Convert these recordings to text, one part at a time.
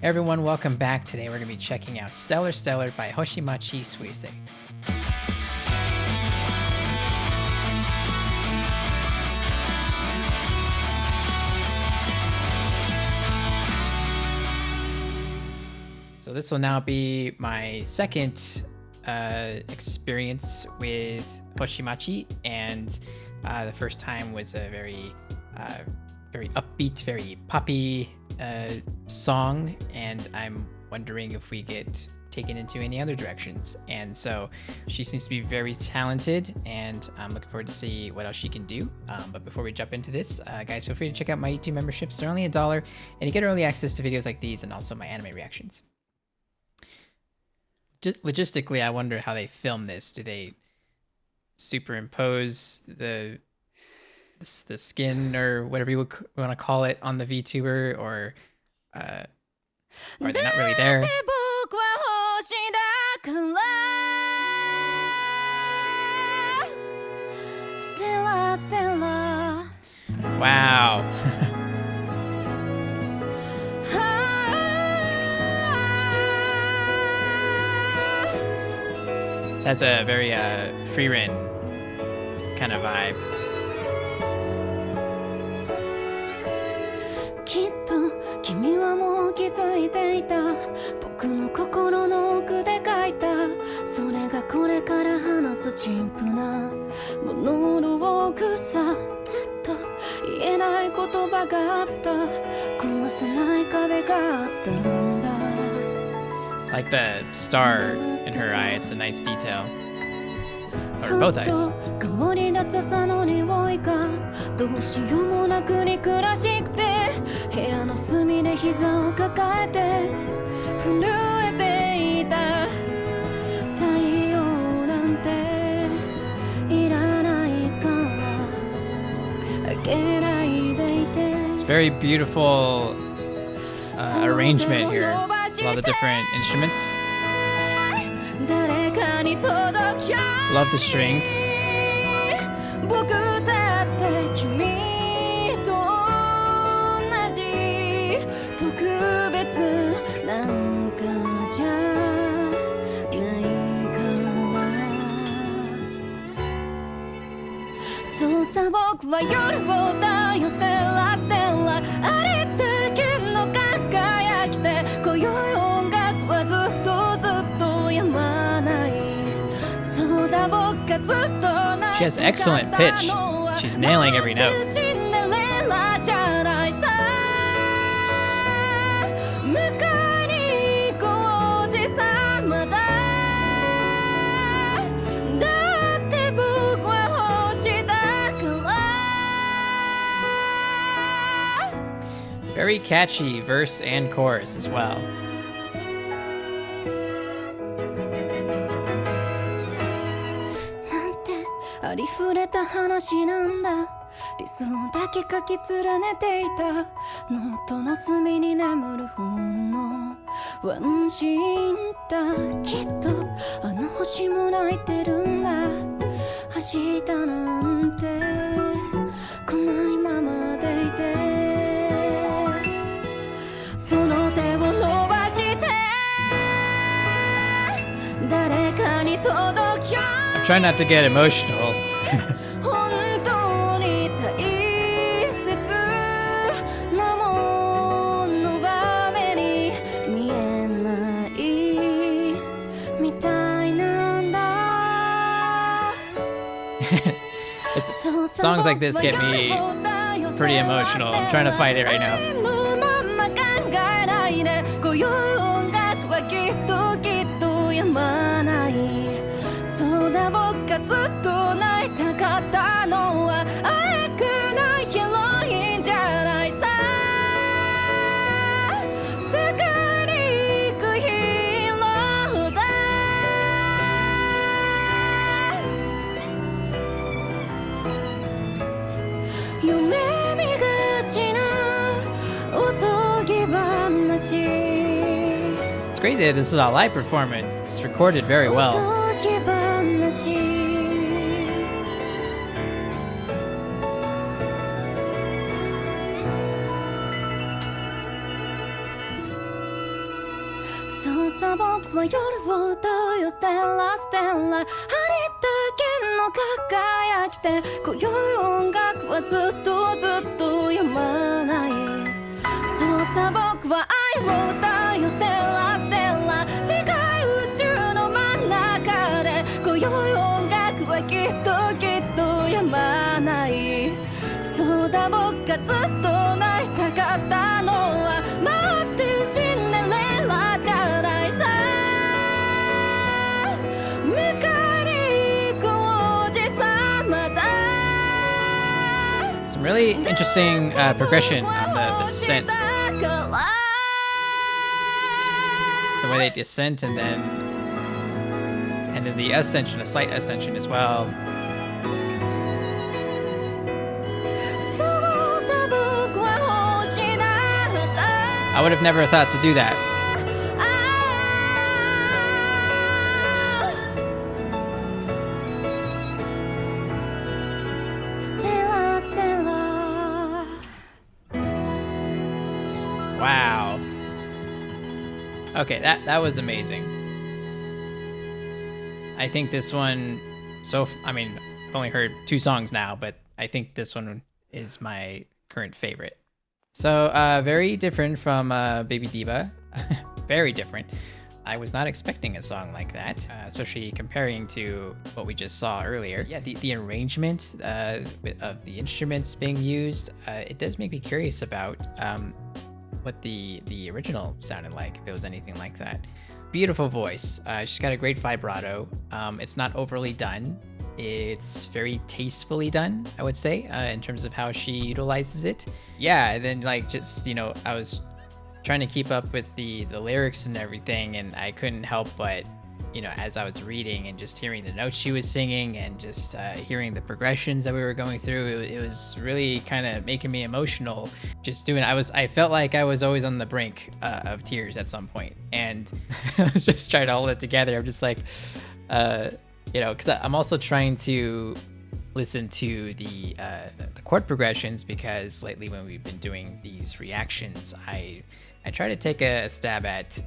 Everyone, welcome back. Today we're going to be checking out Stellar Stellar by Hoshimachi Suisei. So this will now be my second experience with Hoshimachi, and the first time was a very upbeat, very poppy song, and I'm wondering if we get taken into any other directions. And so she seems to be very talented, and I'm looking forward to see what else she can do. But before we jump into this, guys, feel free to check out my YouTube memberships. They're only $1, and you get early access to videos like these and also my anime reactions. Logistically, I wonder how they film this. Do they superimpose the skin or whatever you would want to call it on the VTuber, or are they not really there? Wow. This has a very Frieren kind of vibe. Like the star in her eye, it's a nice detail. Or both eyes. It's very beautiful arrangement here. A lot of different instruments. Love the strings. She has excellent pitch. She's nailing every note. Very catchy verse and chorus as well. I'm trying not to get emotional. Songs like this get me pretty emotional. I'm trying to fight it right now. It's crazy that this is a live performance. It's recorded very well. そうさ僕は夜を問いよステラステラありったけの輝きで今宵音楽はずっとずっと止まないそうさ僕は愛を歌うよステラステラ世界宇宙の真ん中で今宵音楽はきっときっと止まないそうだ僕がずっと泣いたかったのは待ってるシンデレラじゃないさ迎えに行くおじさまだ Some really interesting progression on the descent. The way they descend and then the ascension, a slight ascension as well. I would have never thought to do that. Stella, Stella. Wow. Okay, that was amazing. I think this one, I mean, I've only heard 2 songs now, but I think this one is my current favorite. So, very different from Baby Diva. Very different. I was not expecting a song like that, especially comparing to what we just saw earlier. Yeah, the arrangement of the instruments being used, it does make me curious about what the original sounded like, if it was anything like that. Beautiful voice. She's got a great vibrato. It's not overly done. It's very tastefully done, I would say, in terms of how she utilizes it. Yeah, and then like just, you know, I was trying to keep up with the lyrics and everything, and I couldn't help but, you know, as I was reading and just hearing the notes she was singing and just hearing the progressions that we were going through, it was really kind of making me emotional just doing it. I felt like I was always on the brink of tears at some point, and I was just trying to hold it together. I'm just like, you know, because I'm also trying to listen to the chord progressions, because lately when we've been doing these reactions, I try to take a stab at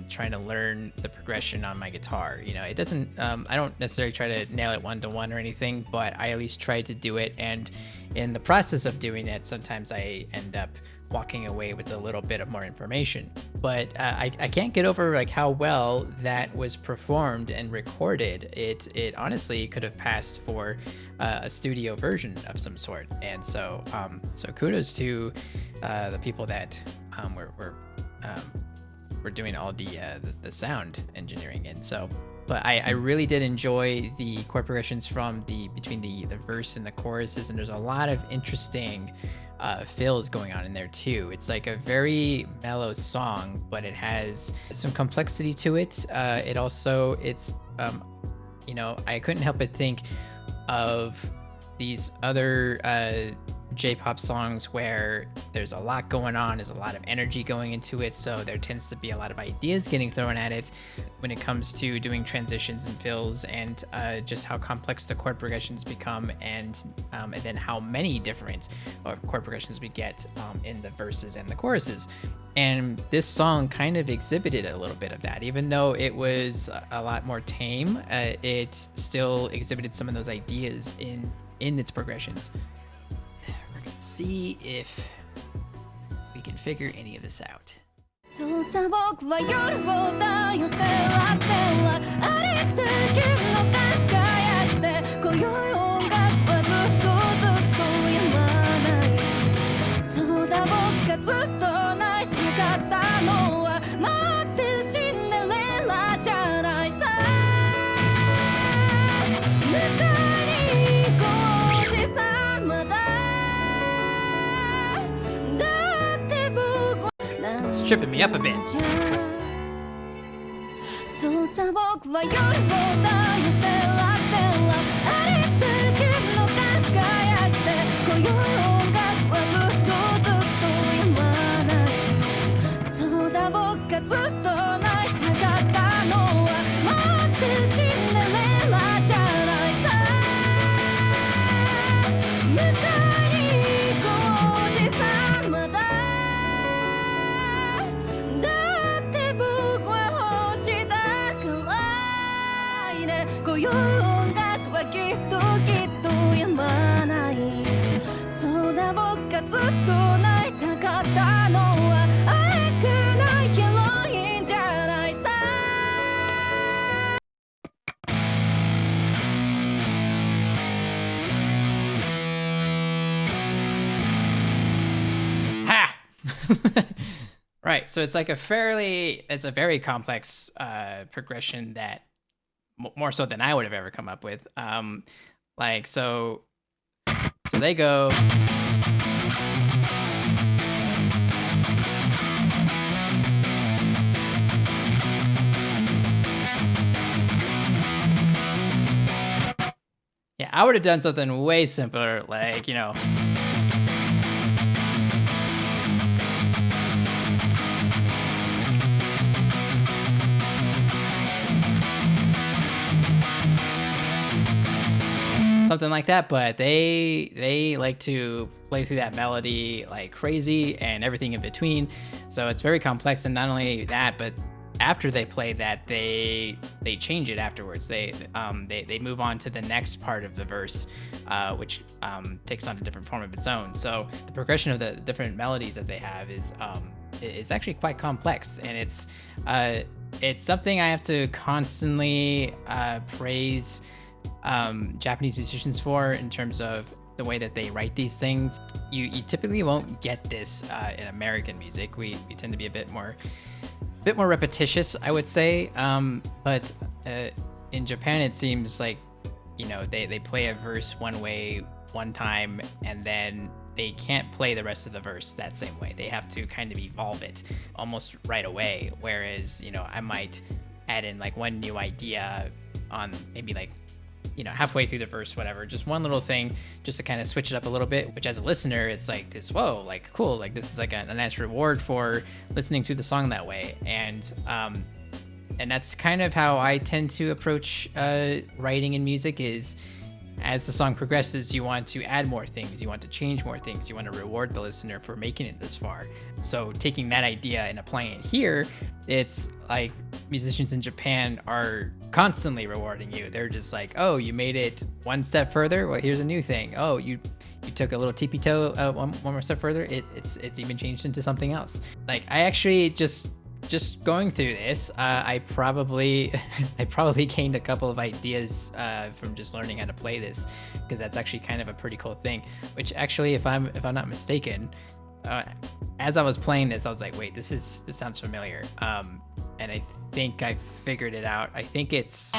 trying to learn the progression on my guitar. You know, it doesn't, I don't necessarily try to nail it 1-to-1 or anything, but I at least try to do it. And in the process of doing it, sometimes I end up walking away with a little bit of more information. But I can't get over like how well that was performed and recorded. It honestly could have passed for a studio version of some sort. And so so kudos to the people that were doing all the sound engineering. And so, but I really did enjoy the chord progressions from between the verse and the choruses, and there's a lot of interesting fills going on in there too. It's like a very mellow song, but it has some complexity to it. It's you know, I couldn't help but think of these other J-pop songs where there's a lot going on, there's a lot of energy going into it, so there tends to be a lot of ideas getting thrown at it when it comes to doing transitions and fills, and just how complex the chord progressions become, and then how many different chord progressions we get in the verses and the choruses. And this song kind of exhibited a little bit of that. Even though it was a lot more tame, it still exhibited some of those ideas in its progressions. See if we can figure any of this out. そうさ僕は夜を抱よせらせらありったけの輝きで今宵音楽はずっとずっと止まないそうだ僕がずっと泣いたかったのは待ってるシンデレラじゃないさ迎えに行こうおじさまだ It's tripping me up a bit. そうさ僕は夜を抱よせらせらありったけの輝きで今宵音楽はずっとずっと止まないそうだ僕がずっと泣いたかったのは待ってるシンデレラじゃないさ迎えに行こうおじさまだ だって僕は今宵音楽はきっときっと止まない。そうだ僕がずっと泣いたかったのは愛くないヒロインじゃないさ。Ha! Right, so it's like it's a very complex progression that more so than I would have ever come up with. Like so they go. Yeah, I would have done something way simpler, like, you know. Something like that, but they like to play through that melody like crazy and everything in between. So it's very complex, and not only that, but after they play that, they change it afterwards. They move on to the next part of the verse, which takes on a different form of its own. So the progression of the different melodies that they have is actually quite complex, and it's something I have to constantly praise Japanese musicians for, in terms of the way that they write these things. You typically won't get this in American music. We tend to be a bit more repetitious, I would say. But in Japan, it seems like, you know, they play a verse one way one time, and then they can't play the rest of the verse that same way. They have to kind of evolve it almost right away. Whereas, you know, I might add in like one new idea on maybe like, you know, halfway through the verse, whatever, just one little thing just to kind of switch it up a little bit, which as a listener, it's like this, whoa, like cool, like this is like a nice reward for listening to the song that way. And that's kind of how I tend to approach writing in music. Is as the song progresses, you want to add more things, you want to change more things, you want to reward the listener for making it this far. So taking that idea and applying it here, it's like musicians in Japan are constantly rewarding you. They're just like, oh, you made it one step further, well, here's a new thing. Oh, you took a little tippy toe one more step further, it's even changed into something else. Like, I actually just going through this, I probably gained a couple of ideas from just learning how to play this, because that's actually kind of a pretty cool thing. Which actually, if I'm not mistaken, as I was playing this, I was like, wait, this sounds familiar. And I think I figured it out. I think it's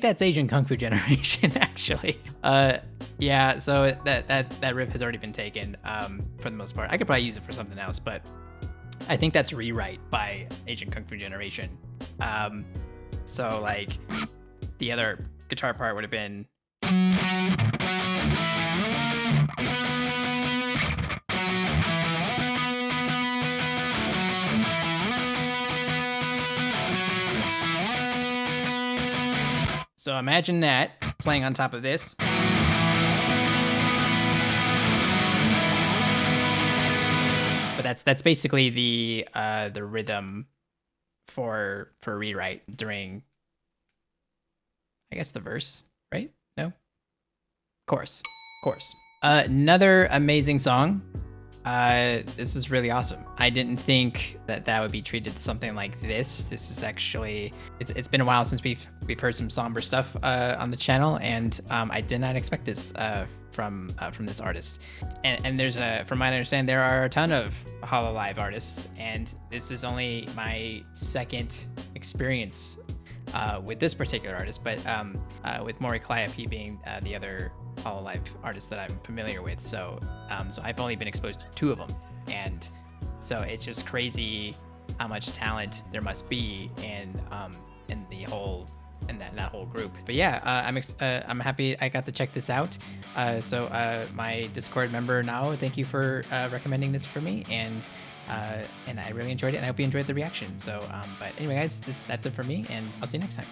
that's Asian Kung Fu Generation, actually. Yeah, so that riff has already been taken for the most part. I could probably use it for something else, but I think that's Rewrite by Asian Kung Fu Generation. So like the other guitar part would have been. So imagine that playing on top of this. But that's basically the rhythm for Rewrite during, I guess, the verse, right? No? Chorus. Another amazing song. This is really awesome. I didn't think that would be treated something like this. This is actually, it's been a while since we've heard some somber stuff on the channel, and I did not expect this from this artist. And there's from my understanding, there are a ton of Hololive artists, and this is only my second experience with this particular artist, but with Mori Calliope being the other Hololive artist that I'm familiar with. So I've only been exposed to two of them, and so it's just crazy how much talent there must be in the whole that whole group. But yeah, I'm happy I got to check this out. So my Discord member now, thank you for recommending this for me, and I really enjoyed it, and I hope you enjoyed the reaction. So but anyway, guys, that's it for me, and I'll see you next time.